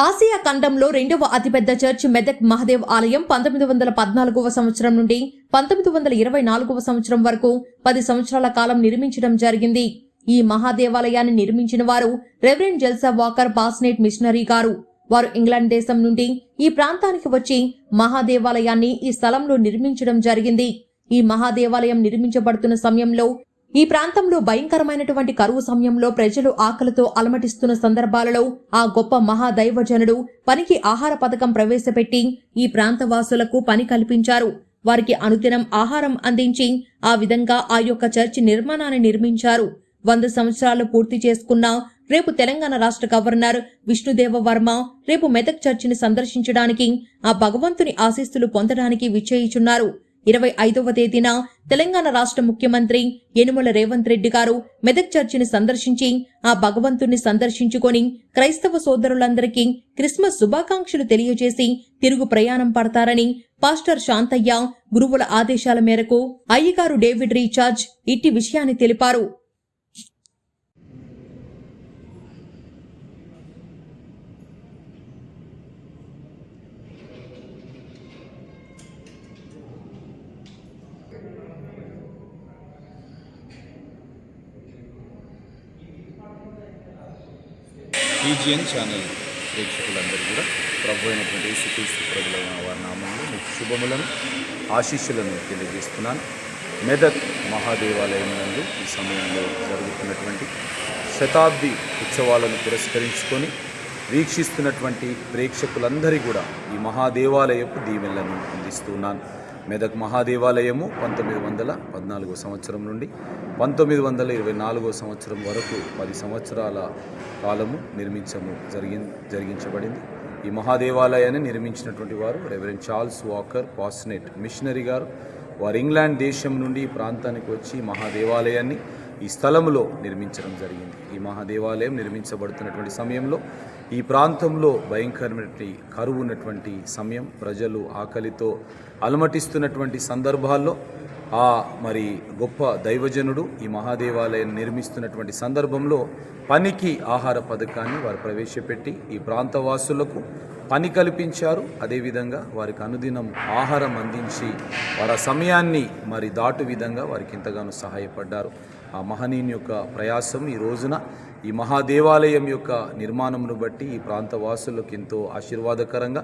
Asia ఖండంలో రెండవ అతిపెద్ద చర్చ్ మెదక్ మహదేవ్ ఆలయం 1914వ సంవత్సరం నుండి 1924వ సంవత్సరం వరకు 10 సంవత్సరాల కాలం నిర్మించడం జరిగింది. ఈ మహాదేవాలయాన్ని నిర్మించిన వారు రెవరెండ్ జెల్సా వాకర్ పాస్నేట్ మిషనరీ గారు. వారు ఇంగ్లాండ్ దేశం నుండి ఈ ప్రాంతానికి వచ్చి మహాదేవాలయాన్ని ఈ స్థలంలో నిర్మించడం జరిగింది. ఈ మహాదేవాలయం నిర్మించబడుతున్న సమయంలో ఈ ప్రాంతంలో భయంకరమైనటువంటి కరువు సమయంలో ప్రజలు ఆకలితో అలమటిస్తున్న సందర్భాలలో ఆ గొప్ప మహాదైవజనుడు పనికి ఆహార పథకం ప్రవేశపెట్టి ఈ ప్రాంతవాసులకు పని కల్పించారు. వారికి అనుదినం ఆహారం అందించి ఆ విధంగా ఆ యొక్క చర్చి నిర్మాణాన్ని నిర్మించారు. 100 సంవత్సరాలు పూర్తి చేసుకున్న రేపు తెలంగాణ రాష్ట్ర గవర్నర్ విష్ణుదేవ వర్మ రేపు మెదక్ చర్చిని సందర్శించడానికి ఆ భగవంతుని ఆశీస్సులు పొందడానికి విచ్చేయిచున్నారు. 25వ తేదీన తెలంగాణ రాష్ట్ర ముఖ్యమంత్రి యనుమల రేవంత్ రెడ్డి గారు మెదక్ చర్చిని సందర్శించి ఆ భగవంతుణ్ణి సందర్శించుకొని క్రైస్తవ సోదరులందరికీ క్రిస్మస్ శుభాకాంక్షలు తెలియజేసి తిరుగు ప్రయాణం పడతారని పాస్టర్ శాంతయ్య గురువుల ఆదేశాల మేరకు అయ్యగారు డేవిడ్ రీఛార్జ్ ఇట్టి విషయాన్ని తెలిపారు. ఈజిఎన్ ఛానల్ ప్రేక్షకులందరూ కూడా ప్రభు అయినటువంటి యేసుక్రీస్తు ప్రభుల వారి నామంలో మీకు శుభములను ఆశీస్సులను తెలియజేస్తున్నాను. మెదక్ మహాదేవాలయం నందు ఈ సమయంలో జరుగుతున్నటువంటి శతాబ్ది ఉత్సవాలను పురస్కరించుకొని వీక్షిస్తున్నటువంటి ప్రేక్షకులందరి కూడా ఈ మహాదేవాలయపు దీవెనలను అందిస్తున్నాను. మెదక్ మహాదేవాలయము 1914వ సంవత్సరం నుండి 1924వ సంవత్సరం వరకు 10 సంవత్సరాల కాలము జరిగించబడింది. ఈ మహాదేవాలయాన్ని నిర్మించినటువంటి వారు రెవరెండ్ చార్ల్స్ వాకర్ పాస్నేట్ మిషనరీ గారు. వారు ఇంగ్లాండ్ దేశం నుండి ఈ ప్రాంతానికి వచ్చి మహాదేవాలయాన్ని ఈ స్థలంలో నిర్మించడం జరిగింది. ఈ మహాదేవాలయం నిర్మించబడుతున్నటువంటి సమయంలో ఈ ప్రాంతంలో భయంకరమైనటువంటి కరువు ఉన్నటువంటి సమయం, ప్రజలు ఆకలితో అలమటిస్తున్నటువంటి సందర్భాల్లో మరి గొప్ప దైవజనుడు ఈ మహాదేవాలయాన్ని నిర్మిస్తున్నటువంటి సందర్భంలో పనికి ఆహార పథకాన్ని వారు ప్రవేశపెట్టి ఈ ప్రాంతవాసులకు పని కల్పించారు. అదేవిధంగా వారికి అనుదినం ఆహారం అందించి వారి సమయాన్ని మరి దాటు విధంగా వారికి ఎంతగానో సహాయపడ్డారు. ఆ మహనీయుని యొక్క ప్రయాసం ఈ రోజున ఈ మహాదేవాలయం యొక్క నిర్మాణమును బట్టి ఈ ప్రాంతవాసులకు ఎంతో ఆశీర్వాదకరంగా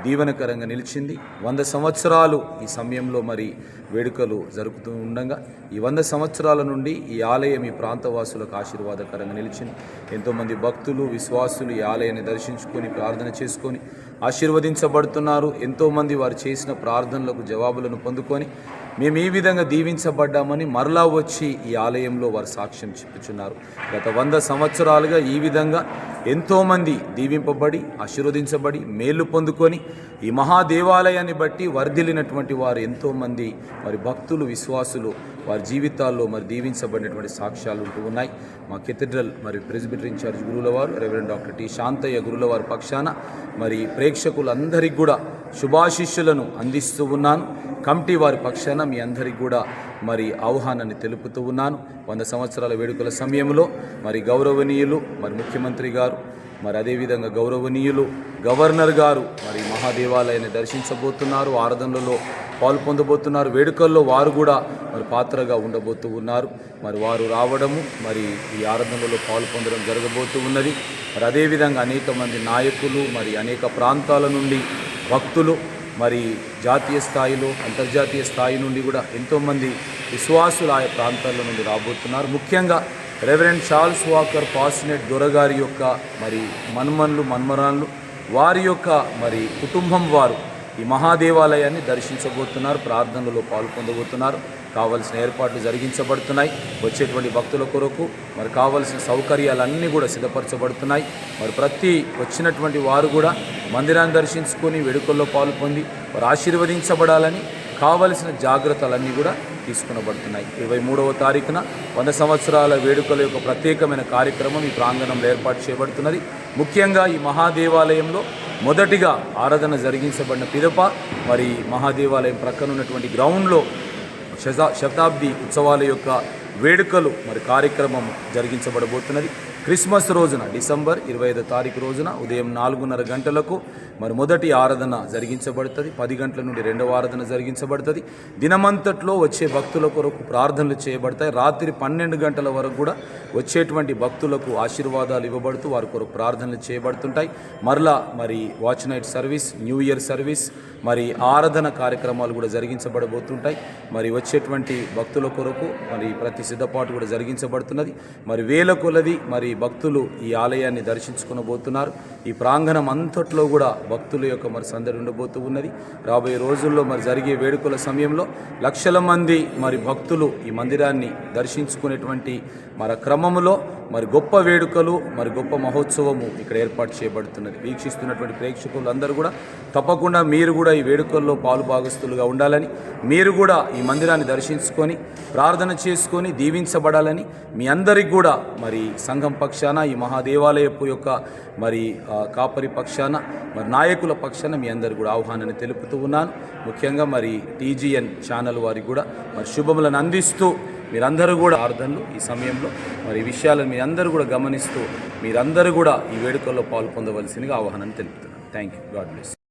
దీవెనకరంగా నిలిచింది. 100 సంవత్సరాలు ఈ సమయంలో మరి వేడుకలు జరుపుతూ ఉండగా ఈ 100 సంవత్సరాల నుండి ఈ ఆలయం ఈ ప్రాంతవాసులకు ఆశీర్వాదకరంగా నిలిచింది. ఎంతోమంది భక్తులు విశ్వాసులు ఈ ఆలయాన్ని దర్శించుకొని ప్రార్థన చేసుకొని ఆశీర్వదించబడుతున్నారు. ఎంతోమంది వారు చేసిన ప్రార్థనలకు జవాబులను పొందుకొని మేము ఈ విధంగా దీవించబడ్డామని మరలా వచ్చి ఈ ఆలయంలో వారు సాక్ష్యం చెప్పుచున్నారు. గత 100 సంవత్సరాలుగా ఈ విధంగా ఎంతోమంది దీవింపబడి ఆశీర్వదించబడి మేలు పొందుకొని ఈ మహాదేవాలయాన్ని బట్టి వర్ధిల్లినటువంటి వారు ఎంతోమంది మరి భక్తులు విశ్వాసులు వారి జీవితాల్లో మరి దీవించబడినటువంటి సాక్ష్యాలు ఉంటూ ఉన్నాయి. మా కెథడ్రల్ మరి ప్రెసిడెంట్ ఇన్ఛార్జ్ గురువుల వారు రెవరెండ్ డాక్టర్ టి శాంతయ్య గురువుల వారి పక్షాన మరి ప్రేక్షకులందరికీ కూడా శుభాశీస్సులను అందిస్తూ ఉన్నాను. కమిటీ వారి పక్షాన మీ అందరికీ కూడా మరి ఆహ్వానాన్ని తెలుపుతూ ఉన్నాను. 100 సంవత్సరాల వేడుకల సమయంలో మరి గౌరవనీయులు మరి ముఖ్యమంత్రి గారు మరి అదేవిధంగా గౌరవనీయులు గవర్నర్ గారు మరి మహాదేవాలయాన్ని దర్శించబోతున్నారు. ఆరాధనలలో పాల్పొందబోతున్నారు. వేడుకల్లో వారు కూడా మరి పాత్రగా ఉండబోతూ ఉన్నారు. మరి వారు రావడము మరి ఈ ఆరాధనలో పాల్పొందడం జరగబోతూ ఉన్నది. మరి అదేవిధంగా అనేక మంది నాయకులు మరి అనేక ప్రాంతాల నుండి భక్తులు మరి జాతీయ స్థాయిలో అంతర్జాతీయ స్థాయి నుండి కూడా ఎంతోమంది విశ్వాసులు ఆయా ప్రాంతాల నుండి రాబోతున్నారు. ముఖ్యంగా రెవరెండ్ చార్ల్స్ వాకర్ పాస్నేట్ దొరగారి యొక్క మరి మన్మరాన్లు వారి యొక్క మరి కుటుంబం వారు ఈ మహాదేవాలయాన్ని దర్శించబోతున్నారు. ప్రార్థనలలో పాల్పొందబోతున్నారు. కావలసిన ఏర్పాట్లు జరిగించబడుతున్నాయి. వచ్చేటువంటి భక్తుల కొరకు మరి కావలసిన సౌకర్యాలన్నీ కూడా సిద్ధపరచబడుతున్నాయి. మరి ప్రతి వచ్చినటువంటి వారు కూడా మందిరాన్ని దర్శించుకొని వేడుకల్లో పాల్పొంది వారు ఆశీర్వదించబడాలని కావలసిన జాగ్రత్తలన్నీ కూడా తీసుకునబడుతున్నాయి. 23వ తారీఖున 100 సంవత్సరాల వేడుకల యొక్క ప్రత్యేకమైన కార్యక్రమం ఈ ప్రాంగణంలో ఏర్పాటు చేయబడుతున్నది. ముఖ్యంగా ఈ మహాదేవాలయంలో మొదటిగా ఆరాధన జరిగించబడిన పిదప మరి మహాదేవాలయం ప్రక్కన ఉన్నటువంటి గ్రౌండ్లో శతాబ్ది ఉత్సవాల యొక్క వేడుకలు మరి కార్యక్రమం జరిగించబడబోతున్నది. క్రిస్మస్ రోజున డిసెంబర్ 25 తారీఖు రోజున ఉదయం 4:30 గంటలకు మరి మొదటి ఆరాధన జరిగించబడుతుంది. 10 గంటల నుండి రెండవ ఆరాధన జరిగించబడుతుంది. దినమంతట్లో వచ్చే భక్తుల కొరకు ప్రార్థనలు చేయబడతాయి. రాత్రి 12 గంటల వరకు కూడా వచ్చేటువంటి భక్తులకు ఆశీర్వాదాలు ఇవ్వబడుతూ వారి కొరకు ప్రార్థనలు చేయబడుతుంటాయి. మరలా మరి watch night service, new year service, మరి ఆరాధన కార్యక్రమాలు కూడా జరిగించబడబోతుంటాయి. మరి వచ్చేటువంటి భక్తుల కొరకు మరి ప్రతి సిద్ధపాటు కూడా జరిగించబడుతున్నది. మరి వేల కొలది మరి భక్తులు ఈ ఆలయాన్ని దర్శించుకునబోతున్నారు. ఈ ప్రాంగణం అంతట్లో కూడా భక్తుల యొక్క మరి సందడి ఉండబోతూ ఉన్నది. రాబోయే రోజుల్లో మరి జరిగే వేడుకల సమయంలో లక్షల మంది మరి భక్తులు ఈ మందిరాన్ని దర్శించుకునేటువంటి మరి క్రమంలో మరి గొప్ప వేడుకలు, మరి గొప్ప మహోత్సవము ఇక్కడ ఏర్పాటు చేయబడుతున్నది. వీక్షిస్తున్నటువంటి ప్రేక్షకులు అందరూ కూడా తప్పకుండా మీరు కూడా ఈ వేడుకల్లో పాలు భాగస్తులుగా ఉండాలని, మీరు కూడా ఈ మందిరాన్ని దర్శించుకొని ప్రార్థన చేసుకొని దీవించబడాలని మీ అందరికి కూడా మరి సంఘం పక్షాన, ఈ మహాదేవాలయపు యొక్క మరి కాపరి పక్షాన, మరి నాయకుల పక్షాన మీ అందరు కూడా ఆహ్వానాన్ని తెలుపుతూ ఉన్నాను. ముఖ్యంగా మరి TGN ఛానల్ వారికి కూడా మరి శుభములను అందిస్తూ మీరందరూ కూడా ప్రార్థనలు ఈ సమయంలో మరి ఈ విషయాలను మీరందరూ కూడా గమనిస్తూ మీరందరూ కూడా ఈ వేడుకల్లో పాల్పొందవలసిందిగా ఆహ్వానాన్ని తెలుపుతున్నాను. Thank you. God bless.